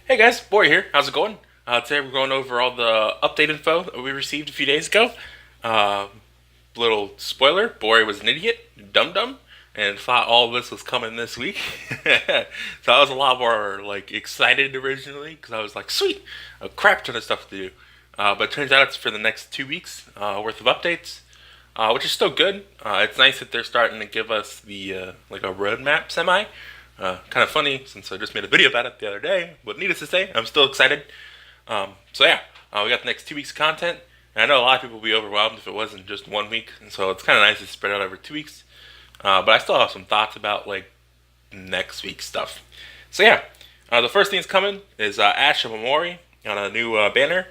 Hey guys, Boy here. How's it going? Today we're going over all the update info that we received a few days ago. Uh, Little spoiler: Boy was an idiot, dum dum, and thought all of this was coming this week. So I was a lot more like excited originally because I was like, sweet, a crap ton of stuff to do. But it turns out it's for the next 2 weeks worth of updates, which is still good. It's nice that they're starting to give us the like a roadmap semi. Kind of funny since I just made a video about it the other day, but needless to say, I'm still excited. So yeah, we got the next 2 weeks of content, and I know a lot of people would be overwhelmed if it wasn't just 1 week, and so it's kind of nice to spread out over 2 weeks. But I still have some thoughts about like next week's stuff. So yeah, the first thing that's coming is ASHE of Omori on a new banner.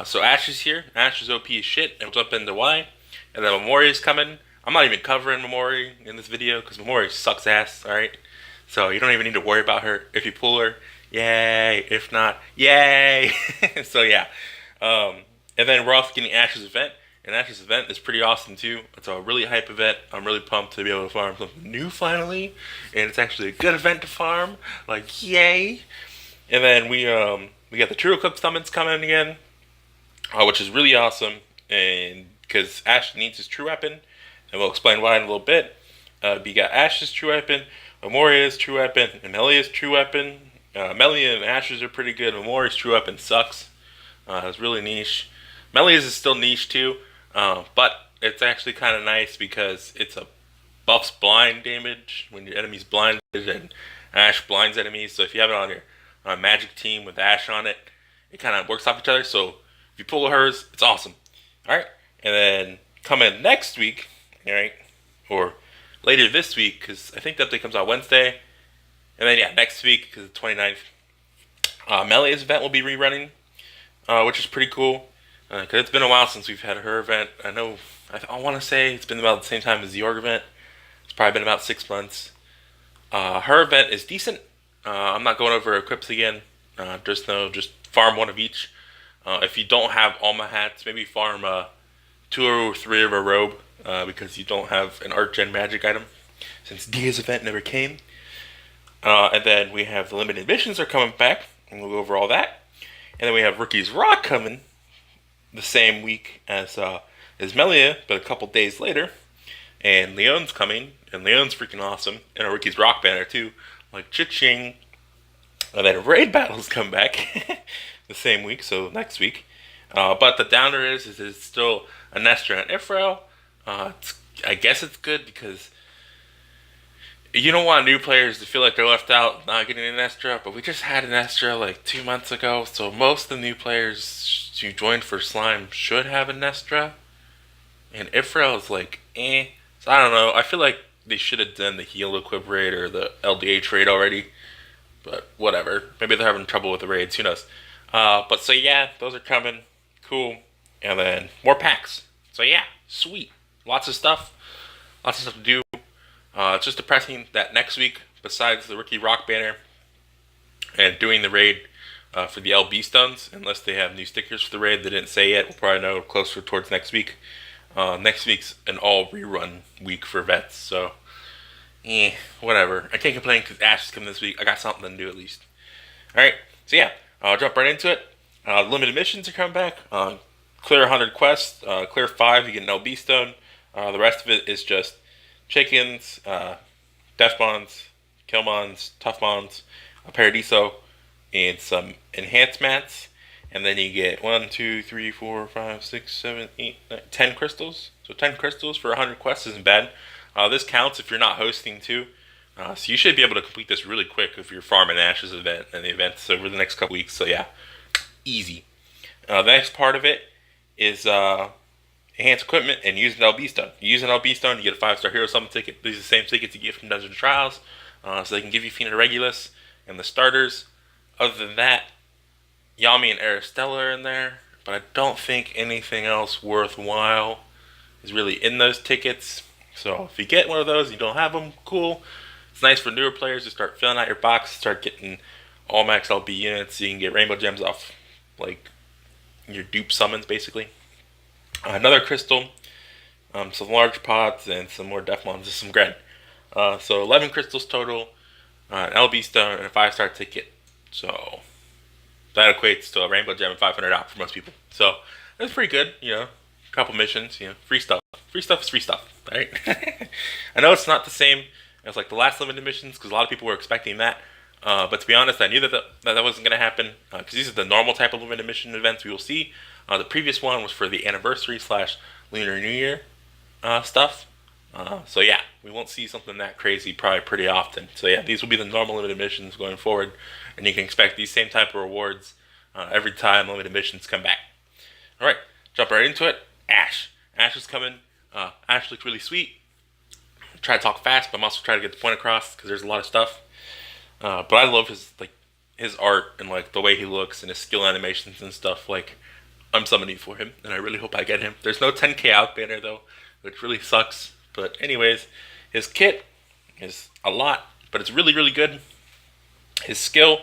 So ASHE is here. ASHE is OP as shit, and we'll jump into why. And then Omori is coming. I'm not even covering Omori in this video because Omori sucks ass. All right. So you don't even need to worry about her. If you pull her, yay. If not, yay. So yeah. And then we're also getting ASHE's event. And ASHE's event is pretty awesome too. It's a really hype event. I'm really pumped to be able to farm something new finally. And it's actually a good event to farm. Like, yay. And then we got the True Eclipse summons coming again, which is really awesome. And because ASHE needs his true weapon, and we'll explain why in a little bit. We got ASHE's true weapon, Omoria's true weapon, and Melia's true weapon. Melia and ASHE's are pretty good. Omoria's true weapon sucks. It's really niche. Melia's is still niche too, but it's actually kind of nice because it's a buffs blind damage when your enemy's blinded, and ASHE blinds enemies. So if you have it on your magic team with ASHE on it, it kind of works off each other. So if you pull hers, it's awesome. All right, and then coming next week, all right, or later this week, because I think the update comes out Wednesday. And then, yeah, next week, because the 29th, Melia's event will be rerunning, which is pretty cool. Because it's been a while since we've had her event. I want to say it's been about the same time as the Org event. It's probably been about 6 months. Her event is decent. I'm not going over equips again. Just farm one of each. If you don't have all my hats, maybe farm 2 or 3 of a robe. Because you don't have an art gen magic item since Dia's event never came. And then we have the limited missions are coming back, and we'll go over all that. And then we have Rookie's Rock coming the same week as Melia, but a couple days later. And Leon's coming, and Leon's freaking awesome, and a Rookie's Rock banner too, like cha-ching. And then Raid Battles come back the same week, so next week. But the downer is it's still a Nestra and Ifrel. I guess it's good because you don't want new players to feel like they're left out not getting an Estra, but we just had an Estra like 2 months ago, so most of the new players who joined for Slime should have an Estra. And Ifrel is like, eh. So I don't know. I feel like they should have done the heal equip raid or the LDH raid already, but whatever. Maybe they're having trouble with the raids, who knows. But so yeah, those are coming. Cool. And then more packs. So yeah, sweet. Lots of stuff to do. It's just depressing that next week, besides the Rookie Rock banner and doing the raid for the LB stones, unless they have new stickers for the raid, they didn't say yet. We'll probably know closer towards next week. Next week's an all rerun week for vets, so whatever. I can't complain because ASHE is coming this week. I got something to do at least. All right, so yeah, I'll jump right into it. Limited missions are coming back. Clear 100 quests. Clear 5, you get an LB stone. The rest of it is just chickens, death bonds, kill bonds, tough bonds, a paradiso, and some enhanced mats. And then you get 1, 2, 3, 4, 5, 6, 7, 8, 9, 10 crystals. So 10 crystals for 100 quests isn't bad. This counts if you're not hosting too. So you should be able to complete this really quick if you're farming ASHE's event and the event's over the next couple weeks. So yeah, easy. The next part of it is enhance equipment and use an LB stone. You use an LB stone, you get a 5-star hero summon ticket. These are the same tickets you get from Dungeon Trials. So they can give you Fina Regulus and the starters. Other than that, Yami and Aristella are in there, but I don't think anything else worthwhile is really in those tickets. So if you get one of those and you don't have them, cool. It's nice for newer players to start filling out your box, start getting all max LB units so you can get rainbow gems off like your dupe summons basically. Another crystal, some large pots, and some more Defmons and some Gren. So 11 crystals total, an LB stone, and a 5-star ticket. So that equates to a rainbow gem and 500 out for most people. So that's pretty good. A couple missions. Free stuff. Free stuff is free stuff, right? I know it's not the same as like the last limited missions because a lot of people were expecting that. But to be honest, I knew that wasn't going to happen because these are the normal type of limited mission events we will see. The previous one was for the anniversary / Lunar New Year stuff. So yeah, we won't see something that crazy probably pretty often. So yeah, these will be the normal limited missions going forward, and you can expect these same type of rewards every time limited missions come back. All right, jump right into it. ASHE. ASHE is coming. ASHE looks really sweet. Try to talk fast, but I'm also trying to get the point across because there's a lot of stuff. But I love his art and like the way he looks and his skill animations and stuff. Like I'm summoning for him, and I really hope I get him. There's no 10k out banner though, which really sucks. But anyways, his kit is a lot, but it's really really good. His skill,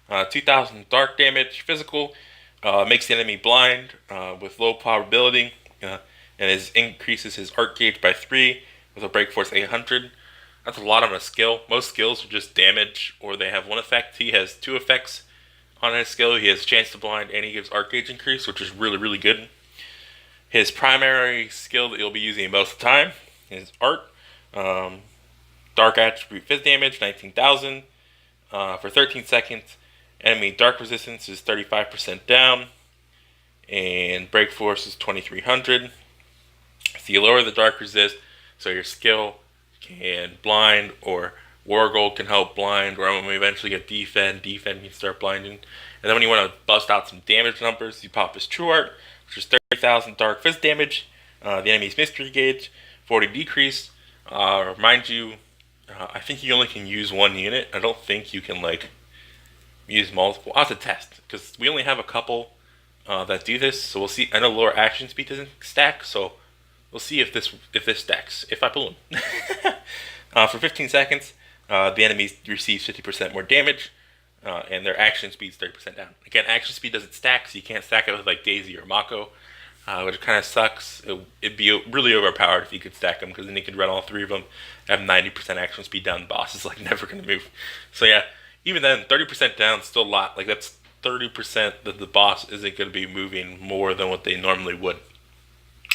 2000 dark damage, physical, makes the enemy blind with low probability, and increases his art gauge by 3 with a break force 800. That's a lot on a skill. Most skills are just damage or they have one effect. He has 2 effects on his skill. He has chance to blind and he gives art gauge increase, which is really really good. His primary skill that you'll be using most of the time is art. Dark attribute 5th damage, 19,000 for 13 seconds. Enemy dark resistance is 35% down, and break force is 2300. So you lower the dark resist, so your skill can blind, or War Gold can help blind, or when we eventually get defend can start blinding. And then when you want to bust out some damage numbers, you pop his true art, which is 30,000 dark fizz damage. The enemy's mystery gauge, 40 decrease. Remind you, I think you only can use 1 unit. I don't think you can use multiple. I'll have to test because we only have a couple that do this. So we'll see. I know lower action speed doesn't stack, so we'll see if this stacks. If I pull him. For 15 seconds, the enemy receives 50% more damage, and their action speed's 30% down. Again, action speed doesn't stack, so you can't stack it with like Daisy or Mako, which kind of sucks. It'd be really overpowered if you could stack them, because then you could run all 3 of them, have 90% action speed down. The boss is like never gonna move. So yeah, even then, 30% down is still a lot. Like that's 30% that the boss isn't gonna be moving more than what they normally would.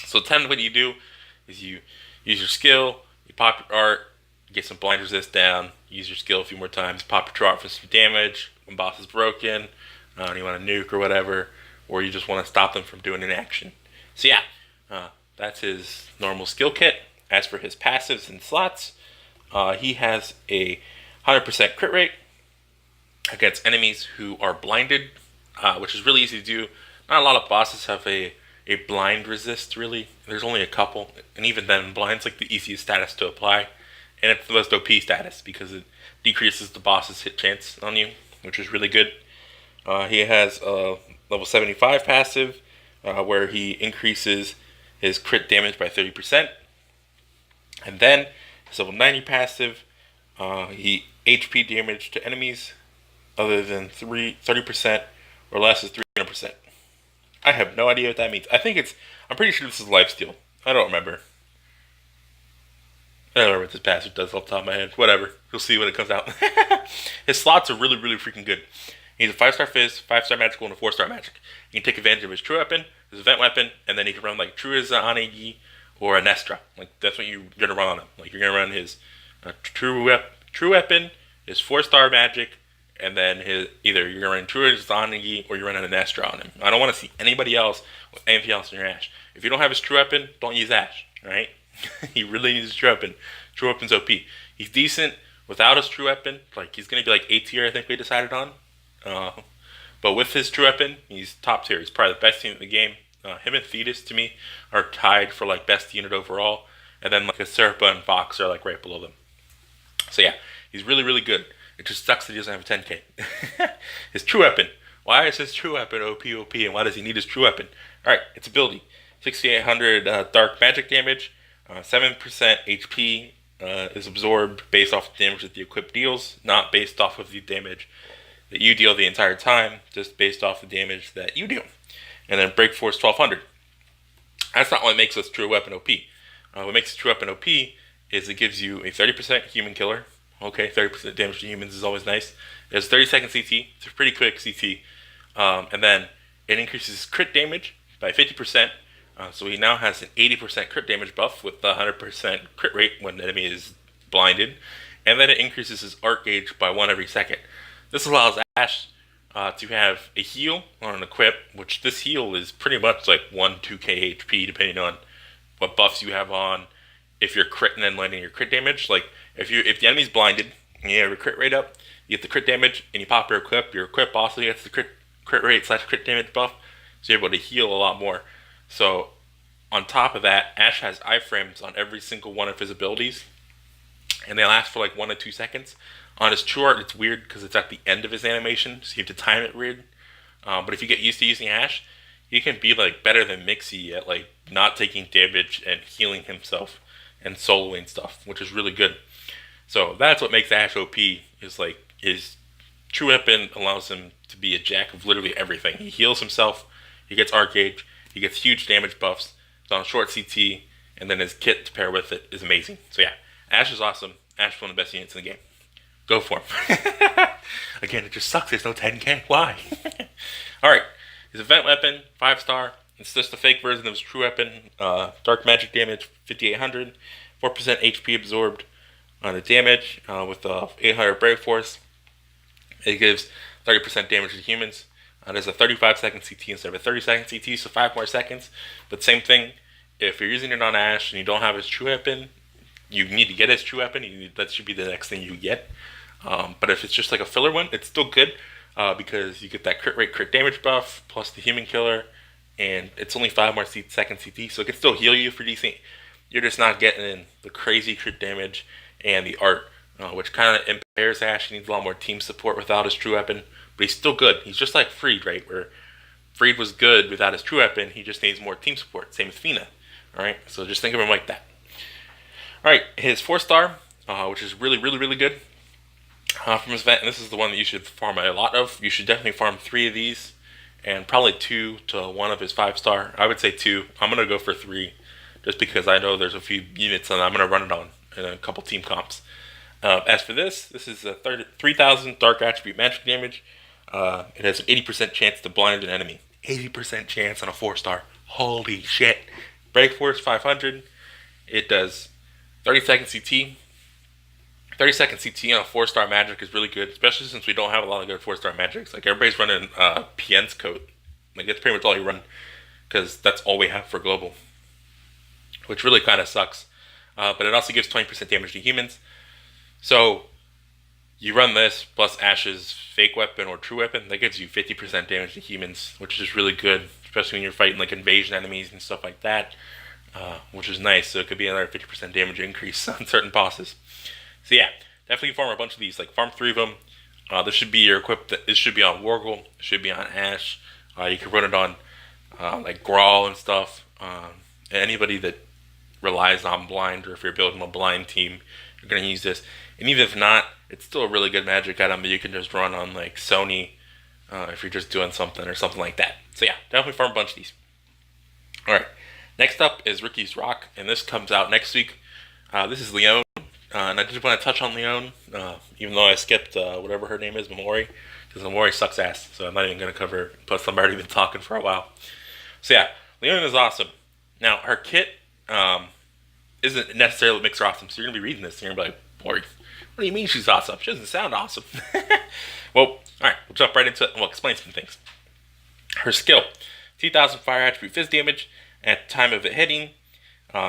So what you do is you use your skill, you pop your art, get some blind resist down, use your skill a few more times, pop your true art for some damage when boss is broken, and you want to nuke or whatever, or you just want to stop them from doing an action. So yeah, that's his normal skill kit. As for his passives and slots, he has a 100% crit rate against enemies who are blinded, which is really easy to do. Not a lot of bosses have a blind resist, really. There's only a couple, and even then, blind's like the easiest status to apply, and it's the most OP status because it decreases the boss's hit chance on you, which is really good. He has a level 75 passive, where he increases his crit damage by 30%, and then his level 90 passive, he HP damage to enemies other than 30% or less is 300%. I have no idea what that means. I'm pretty sure this is lifesteal. I don't remember. I don't know what this passive does off the top of my head. Whatever. You'll see when it comes out. His slots are really, really freaking good. He's a 5-star fizz, 5-star magical, and a 4-star magic. You can take advantage of his true weapon, his event weapon, and then he can run like True as Anegi or a Nestra. Like that's what you're gonna run on him. Like you're gonna run his true weapon, his 4-star magic, and then either you're running True as Anegi or you're running a Nestra on him. I don't want to see anybody else with anything else in your ASHE. If you don't have his true weapon, don't use ASHE. All right? He really needs his true weapon. True weapon's OP. He's decent without his true weapon. Like he's gonna be like A tier, I think we decided on. But with his true weapon, he's top tier. He's probably the best unit in the game. Him and Thetis to me are tied for like best unit overall, and then like a Serpa and Fox are like right below them. So yeah, he's really really good. It just sucks that he doesn't have a 10k. His true weapon. Why is his true weapon OP, and why does he need his true weapon? Alright, its ability. 6800 dark magic damage, 7% HP is absorbed based off the damage that the equip deals, not based off of the damage that you deal the entire time, just based off the damage that you deal. And then break force 1200. That's not what makes this true weapon OP. What makes a true weapon OP is it gives you a 30% human killer. Okay, 30% damage to humans is always nice. It has 30-second CT. It's a pretty quick CT. And then it increases his crit damage by 50%. So he now has an 80% crit damage buff with the 100% crit rate when the enemy is blinded. And then it increases his arc gauge by 1 every second. This allows Ashe to have a heal on an equip, which this heal is pretty much like 1-2k HP depending on what buffs you have on. If you're critting and landing your crit damage, like if the enemy's blinded and you have your crit rate up, you get the crit damage and you pop your equip. Your equip also gets the crit rate / crit damage buff, so you're able to heal a lot more. So on top of that, Ashe has iframes on every single one of his abilities, and they last for like 1 to 2 seconds. On his true art, it's weird because it's at the end of his animation, so you have to time it weird. But if you get used to using Ashe, he can be like better than Mixie at like not taking damage and healing himself and soloing stuff, which is really good. So that's what makes Ashe OP. Is like his true weapon allows him to be a jack of literally everything. He heals himself, he gets arc gauge, he gets huge damage buffs. It's on short CT, and then his kit to pair with it is amazing. So yeah, Ashe is awesome. Ashe is one of the best units in the game. Go for him. Again, it just sucks. There's no 10k. Why? All right. His event weapon, 5-star. It's just a fake version of his true weapon. Dark magic damage, 5800. 4% HP absorbed on the damage with 800 brave force. It gives 30% damage to humans. There's a 35-second CT instead of a 30-second CT, so 5 more seconds. But same thing, if you're using it on Ashe and you don't have his true weapon, you need to get his true weapon. That should be the next thing you get. But if it's just like a filler one, it's still good because you get that crit rate, crit damage buff, plus the human killer, and it's only 5 more second CT, so it can still heal you for decent. You're just not getting the crazy crit damage and the art, which kind of impairs Ashe. He needs a lot more team support without his true weapon, but he's still good. He's just like Freed, right? Where Freed was good without his true weapon, he just needs more team support. Same with Fina. Alright, so just think of him like that. Alright, his 4-star, which is really, really, really good. From his event, and this is the one that you should farm a lot of. You should definitely farm 3 of these, and probably 2 to 1 of his 5-star. I would say 2. I'm going to go for 3, just because I know there's a few units that I'm going to run it on in a couple team comps. As for this is a 3,000 dark attribute magic damage. It has an 80% chance to blind an enemy. 80% chance on a 4-star. Holy shit. Break force 500. It does 30-second CT. 30-second CT on a 4-star magic is really good, especially since we don't have a lot of good 4-star magics. Like, everybody's running PN's coat. Like, that's pretty much all you run, because that's all we have for global, which really kind of sucks. But it also gives 20% damage to humans. So, you run this plus Ashe's fake weapon or true weapon, that gives you 50% damage to humans, which is really good, especially when you're fighting like invasion enemies and stuff like that, which is nice. So it could be another 50% damage increase on certain bosses. So yeah, definitely farm a bunch of these. Like, farm 3 of them. This should be your equip. This should be on Wargle. It should be on Ashe. You can run it on like Grawl and stuff. Anybody that relies on blind, or if you're building a blind team, you're going to use this. And even if not, it's still a really good magic item that you can just run on like Sony if you're just doing something or something like that. So yeah, definitely farm a bunch of these. Alright, next up is Ricky's Rock, and this comes out next week. This is Leone. And I just want to touch on Leone, even though I skipped whatever her name is, Memori, because Memori sucks ass, so I'm not even going to cover, plus I've already been talking for a while. So yeah, Leone is awesome. Now, her kit isn't necessarily what makes her awesome, so you're going to be reading this, and you're going to be like, Mori, what do you mean she's awesome? She doesn't sound awesome. Well, alright, we'll jump right into it, and we'll explain some things. Her skill, 2,000 fire attribute fizz damage, at the time of it hitting,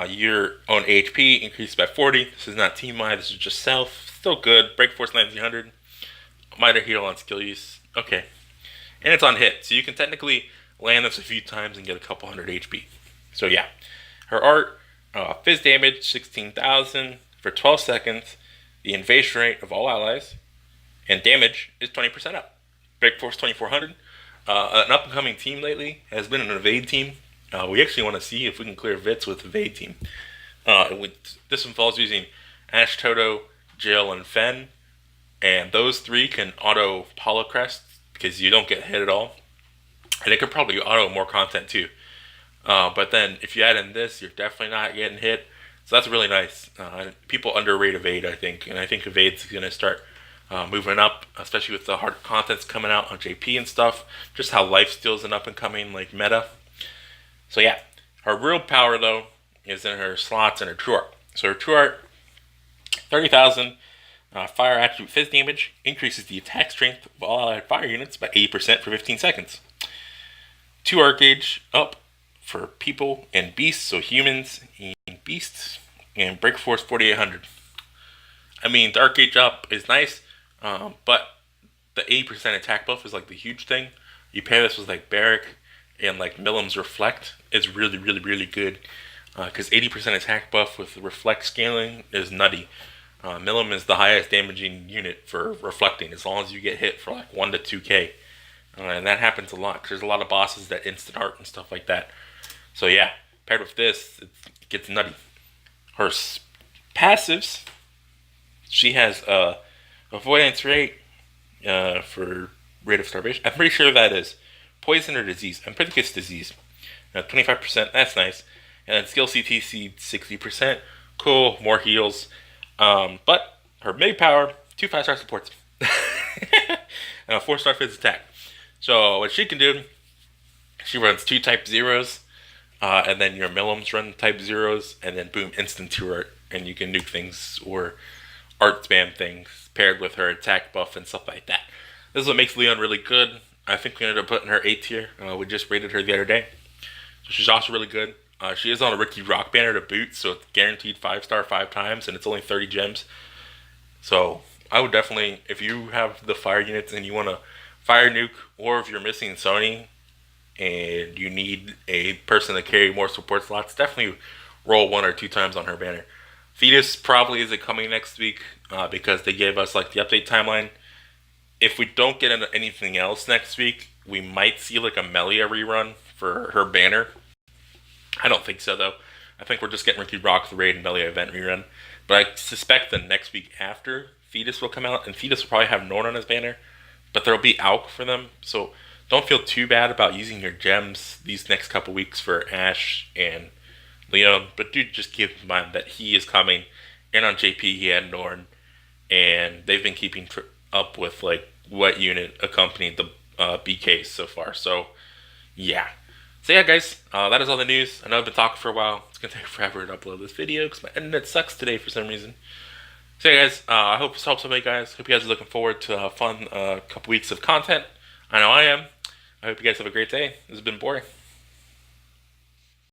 your own HP increased by 40. This is not team wide, this is just self. Still good. Break force 1900. Miter heal on skill use. Okay. And it's on hit, so you can technically land this a few times and get a couple hundred HP. So yeah. Her art, fizz damage 16,000 for 12 seconds. The invasion rate of all allies. And damage is 20% up. Break force 2400. An up and coming team lately has been an evade team. We actually want to see if we can clear Vits with the Evade team. This involves using Ashe, Toto, Jill, and Fen. And those 3 can auto Polycrest because you don't get hit at all. And it can probably auto more content too. But then if you add in this, you're definitely not getting hit. So that's really nice. People underrate Evade, I think. And I think Evade's going to start moving up, especially with the hard contents coming out on JP and stuff. Just how lifesteal's an up and coming like meta. So yeah, her real power though is in her slots and her true art. So her true art, 30,000 fire attribute fizz damage, increases the attack strength of all allied fire units by 80% for 15 seconds. 2 art gauge up for people and beasts, so humans and beasts, and break force 4800. I mean, the art gauge up is nice, but the 80% attack buff is like the huge thing. You pair this with like Barrack and like Millim's Reflect, it's really, really, really good. Because 80% attack buff with Reflect scaling is nutty. Millim is the highest damaging unit for reflecting as long as you get hit for like 1 to 2k. And that happens a lot because there's a lot of bosses that instant art and stuff like that. So yeah, paired with this, it gets nutty. Her passives, she has avoidance rate for rate of starvation. I'm pretty sure that is poison or disease. I'm pretty sure it's disease. 25%, that's nice. And then skill CTC 60%. Cool, more heals. But her main power, 2 5-star supports. And a 4-star fizz attack. So what she can do, she runs 2 type 0s, and then your Millims run type 0s, and then boom, instant 2 art, and you can nuke things or art spam things paired with her attack buff and stuff like that. This is what makes Leon really good. I think we ended up putting her A tier. We just rated her the other day. So she's also really good. She is on a Ricky Rock banner to boot, so it's guaranteed 5-star 5 times, and it's only 30 gems. So I would definitely, if you have the fire units and you want to fire nuke, or if you're missing Sony and you need a person to carry more support slots, definitely roll 1 or 2 times on her banner. Fetus probably isn't coming next week because they gave us like the update timeline. If we don't get into anything else next week, we might see like a Melia rerun for her banner. I don't think so though. I think we're just getting Ricky Rock, the Raid, and Melia event rerun. But I suspect the next week after, Fetus will come out, and Fetus will probably have Norn on his banner, but there'll be ALK for them. So don't feel too bad about using your gems these next couple weeks for ASHE and Leon, but do just keep in mind that he is coming, and on JP he had Norn, and they've been keeping up with like what unit accompanied the BKs so far. So yeah. So yeah, guys, that is all the news. I know I've been talking for a while. It's going to take forever to upload this video because my internet sucks today for some reason. So yeah, guys, I hope this helps somebody, guys. Hope you guys are looking forward to a fun couple weeks of content. I know I am. I hope you guys have a great day. This has been Boring.